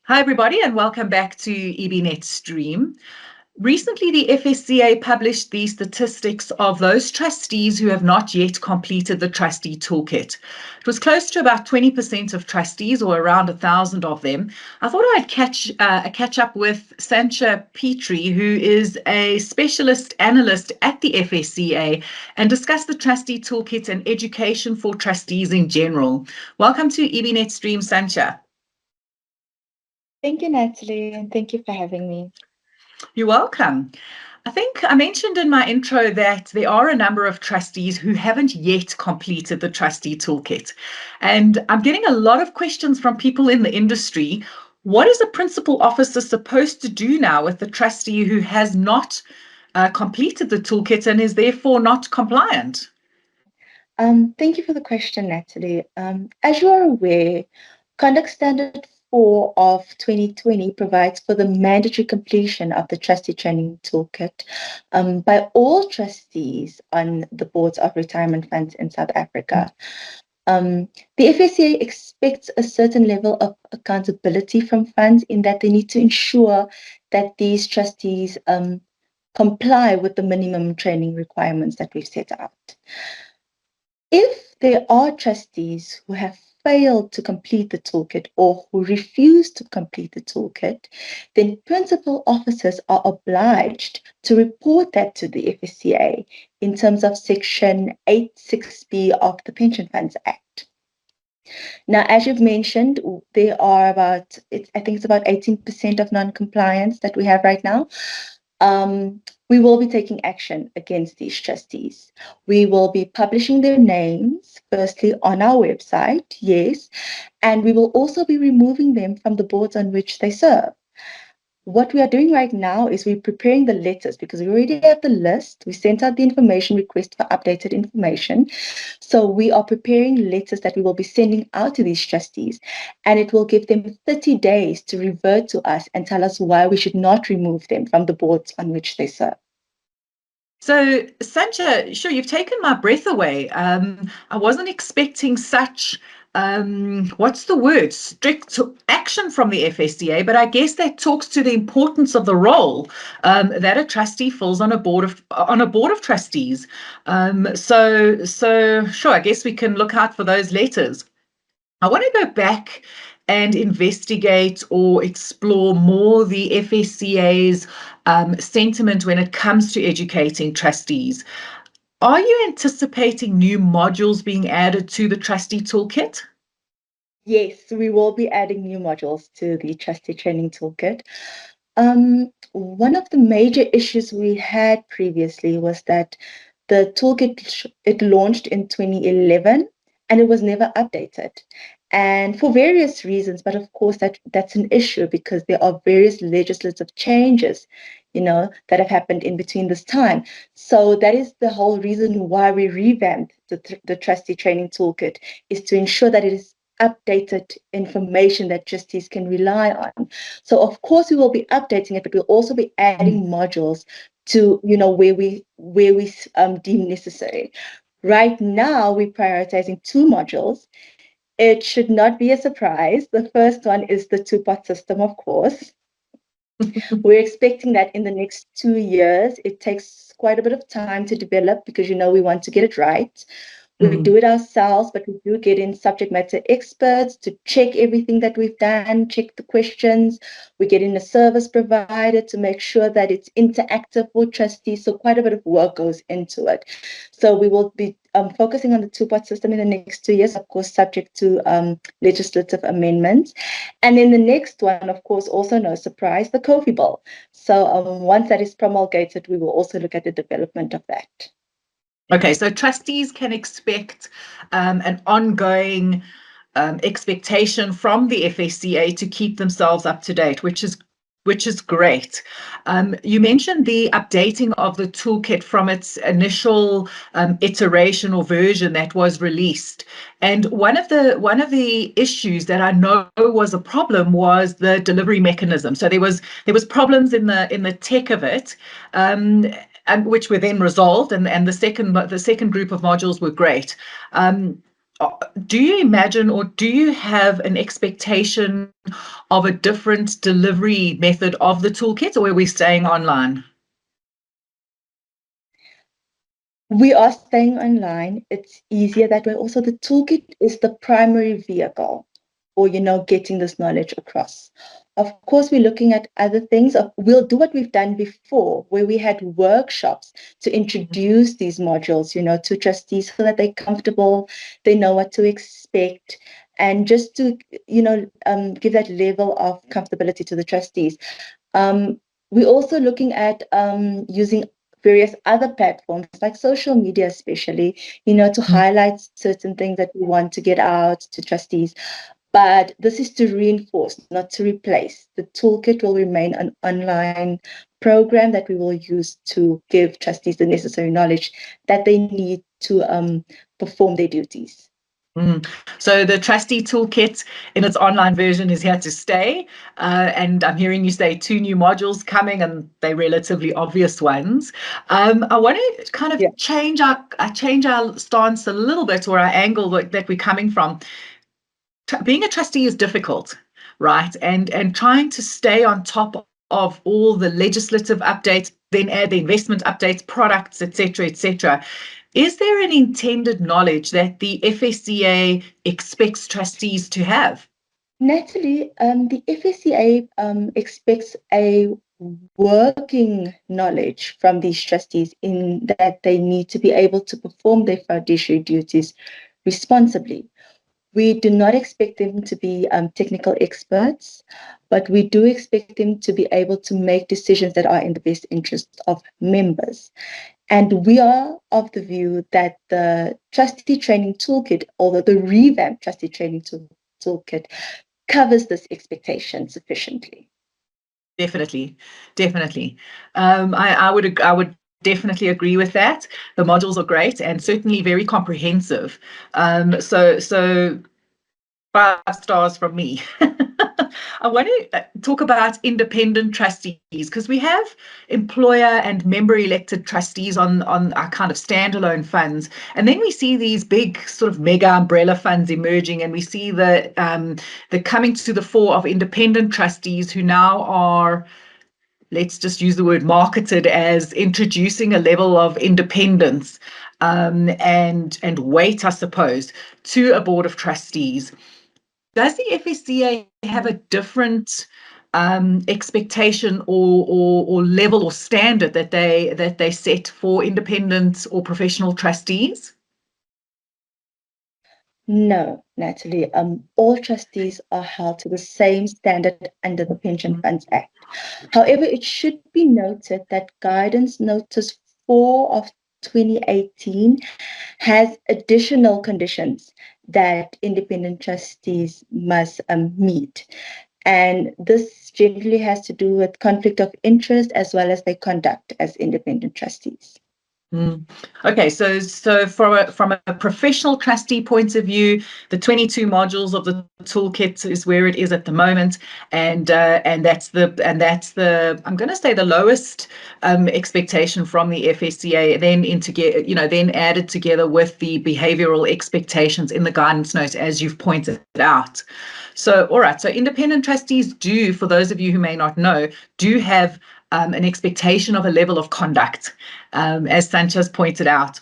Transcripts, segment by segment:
Hi, everybody, and welcome back to EBNet Stream. Recently, the FSCA published the statistics of those trustees who have not yet completed the Trustee Toolkit. It was close to about 20% of trustees, or around 1,000 of them. I thought I'd catch up with Sanchia Petrie, who is a specialist analyst at the FSCA, and discuss the Trustee Toolkit and education for trustees in general. Welcome to EBNet Stream, Sanchia. Thank you, Natalie, and thank you for having me. You're welcome. I think I mentioned in my intro that there are a number of trustees who haven't yet completed the Trustee Toolkit. And I'm getting a lot of questions from people in the industry. What is a principal officer supposed to do now with the trustee who has not completed the toolkit and is therefore not compliant? Thank you for the question, Natalie. As you are aware, Conduct Standard 4 of 2020 provides for the mandatory completion of the Trustee Training Toolkit by all trustees on the boards of retirement funds in South Africa. The FSCA expects a certain level of accountability from funds in that they need to ensure that these trustees comply with the minimum training requirements that we've set out. If there are trustees who have failed to complete the toolkit or who refuse to complete the toolkit, then principal officers are obliged to report that to the FSCA in terms of Section 86B of the Pension Funds Act. Now, as you've mentioned, there are I think it's about 18% of non-compliance that we have right now. We will be taking action against these trustees. We will be publishing their names, firstly, on our website, yes, and we will also be removing them from the boards on which they serve. What we are doing right now is we're preparing the letters because we already have the list. We sent out the information request for updated information. So we are preparing letters that we will be sending out to these trustees, and it will give them 30 days to revert to us and tell us why we should not remove them from the boards on which they serve. So, Sanchia, sure, you've taken my breath away. I wasn't expecting such, what's the word, strict action from the FSCA, but I guess that talks to the importance of the role that a trustee fills on a board of trustees. So sure, I guess we can look out for those letters. I want to go back and investigate or explore more the FSCA's sentiment when it comes to educating trustees. Are you anticipating new modules being added to the Trustee Toolkit? Yes, we will be adding new modules to the Trustee Training Toolkit. One of the major issues we had previously was that the toolkit, it launched in 2011 and it was never updated. And for various reasons, but of course that's an issue because there are various legislative changes, that have happened in between this time. So that is the whole reason why we revamped the Trustee Training Toolkit, is to ensure that it is updated information that trustees can rely on. So of course we will be updating it, but we'll also be adding modules to where we deem necessary. Right now we're prioritizing two modules. It should not be a surprise. The first one is the two-part system, of course. We're expecting that in the next 2 years. It takes quite a bit of time to develop because we want to get it right. We do it ourselves, but we do get in subject matter experts to check everything that we've done, check the questions. We get in a service provider to make sure that it's interactive for trustees. So quite a bit of work goes into it. So we will be focusing on the two-part system in the next 2 years, of course, subject to legislative amendments. And then the next one, of course, also no surprise, the Kofi Bill. So once that is promulgated, we will also look at the development of that. Okay, so trustees can expect an ongoing expectation from the FSCA to keep themselves up to date, which is great. You mentioned the updating of the toolkit from its initial iteration or version that was released, and one of the issues that I know was a problem was the delivery mechanism. So there was problems in the tech of it. And which were then resolved, and the second group of modules were great. do you imagine or do you have an expectation of a different delivery method of the toolkit, or are we staying online? We are staying online. It's easier that way. Also, the toolkit is the primary vehicle for, getting this knowledge across. Of course, we're looking at other things. We'll do what we've done before, where we had workshops to introduce these modules, to trustees so that they're comfortable, they know what to expect, and just to, give that level of comfortability to the trustees. We're also looking at using various other platforms like social media, especially, to highlight certain things that we want to get out to trustees. But this is to reinforce, not to replace. The toolkit will remain an online program that we will use to give trustees the necessary knowledge that they need to perform their duties. So the Trustee Toolkit in its online version is here to stay. And I'm hearing you say 2 new modules coming, and they're relatively obvious ones. I want to kind of change our stance a little bit, or our angle that we're coming from. Being a trustee is difficult, right? And trying to stay on top of all the legislative updates, then add the investment updates, products, etc., etc. Is there an intended knowledge that the FSCA expects trustees to have? Natalie, the FSCA expects a working knowledge from these trustees in that they need to be able to perform their fiduciary duties responsibly. We do not expect them to be technical experts, but we do expect them to be able to make decisions that are in the best interest of members. And we are of the view that the Trustee Training Toolkit, although the revamped Trustee Training Toolkit, covers this expectation sufficiently. Definitely. I would definitely agree with that. The modules are great and certainly very comprehensive. So 5 stars from me. I want to talk about independent trustees, because we have employer and member elected trustees on our kind of standalone funds. And then we see these big sort of mega umbrella funds emerging, and we see the coming to the fore of independent trustees who now are, let's just use the word, marketed as introducing a level of independence and weight, I suppose, to a board of trustees. Does the FSCA have a different expectation or level or standard that they set for independent or professional trustees? No, Natalie. All trustees are held to the same standard under the Pension Funds Act. However, it should be noted that Guidance Notice 4 of 2018 has additional conditions that independent trustees must meet. And this generally has to do with conflict of interest as well as their conduct as independent trustees. Okay, so from a professional trustee point of view, the 22 modules of the toolkit is where it is at the moment, and that's the I'm going to say the lowest expectation from the FSCA. Then added together with the behavioural expectations in the guidance note, as you've pointed out. So, all right. So, independent trustees do, for those of you who may not know, do have an expectation of a level of conduct, as Sanchia's pointed out.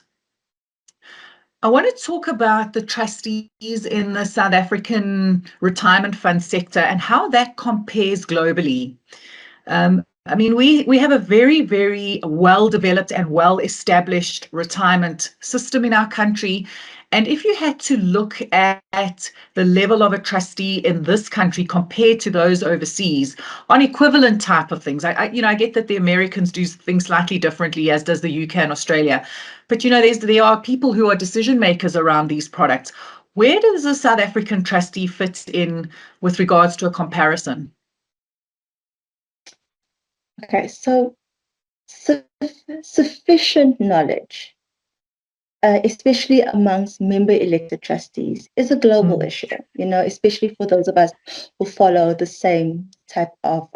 I want to talk about the trustees in the South African retirement fund sector and how that compares globally. I mean, we have a very, very well-developed and well-established retirement system in our country. And if you had to look at the level of a trustee in this country compared to those overseas on equivalent type of things, I get that the Americans do things slightly differently, as does the UK and Australia. But, there are people who are decision makers around these products. Where does a South African trustee fit in with regards to a comparison? Okay, so sufficient knowledge, especially amongst member elected trustees, is a global issue, especially for those of us who follow the same type of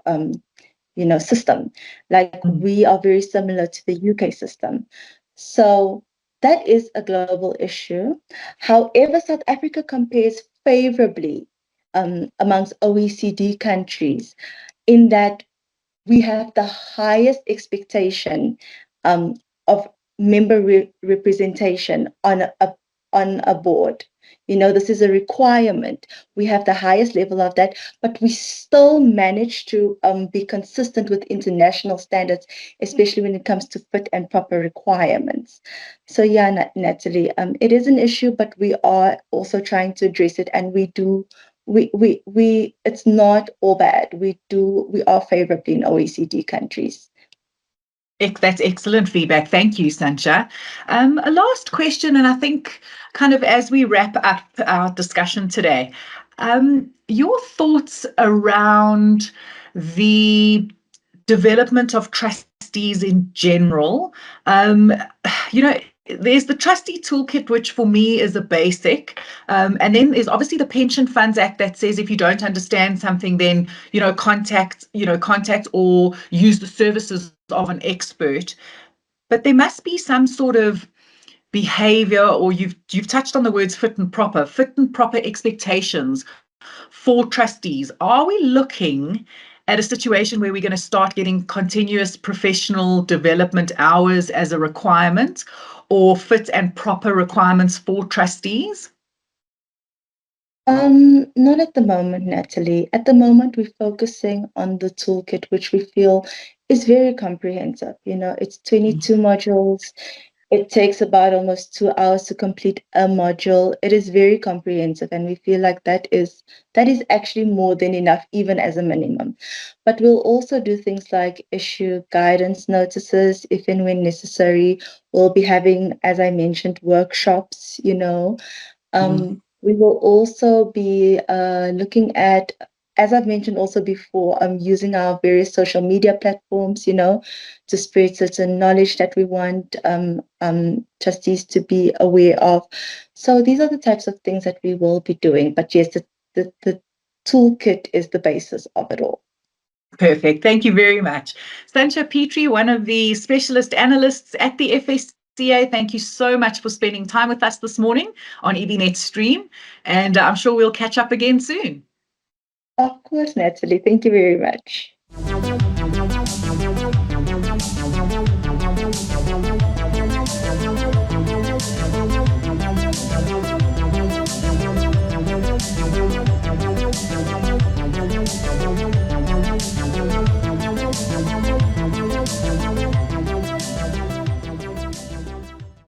system. Like we are very similar to the UK system. So That is a global issue. However, South Africa compares favorably amongst OECD countries in that we have the highest expectation of member representation on a board. You know, this is a requirement. We have the highest level of that, but we still manage to be consistent with international standards, especially when it comes to fit and proper requirements. So yeah, Natalie, it is an issue, but we are also trying to address it, and we it's not all bad. We are favorably in OECD countries. That's excellent feedback. Thank you, Sanchia. A last question, and I think kind of as we wrap up our discussion today, your thoughts around the development of trustees in general. You know, there's the Trustee Toolkit, which for me is a basic. And then there's obviously the Pension Funds Act that says if you don't understand something, then, contact or use the services of an expert. But there must be some sort of behavior, or you've touched on the words fit and proper expectations for trustees. Are we looking at a situation where we're going to start getting continuous professional development hours as a requirement, or fit and proper requirements for trustees? Not at the moment, Natalie. At the moment, we're focusing on the toolkit, which we feel is very comprehensive. You know, it's 22 modules. It takes about almost 2 hours to complete a module. It is very comprehensive, and we feel like that is actually more than enough, even as a minimum. But we'll also do things like issue guidance notices if and when necessary. We'll be having, as I mentioned, workshops, we will also be looking at, as I've mentioned also before, using our various social media platforms, to spread certain knowledge that we want trustees to be aware of. So these are the types of things that we will be doing. But yes, the toolkit is the basis of it all. Perfect. Thank you very much. Sanchia Petrie, one of the specialist analysts at the FSCA, thank you so much for spending time with us this morning on EVNet Stream, and I'm sure we'll catch up again soon. Of course, Natalie. Thank you very much.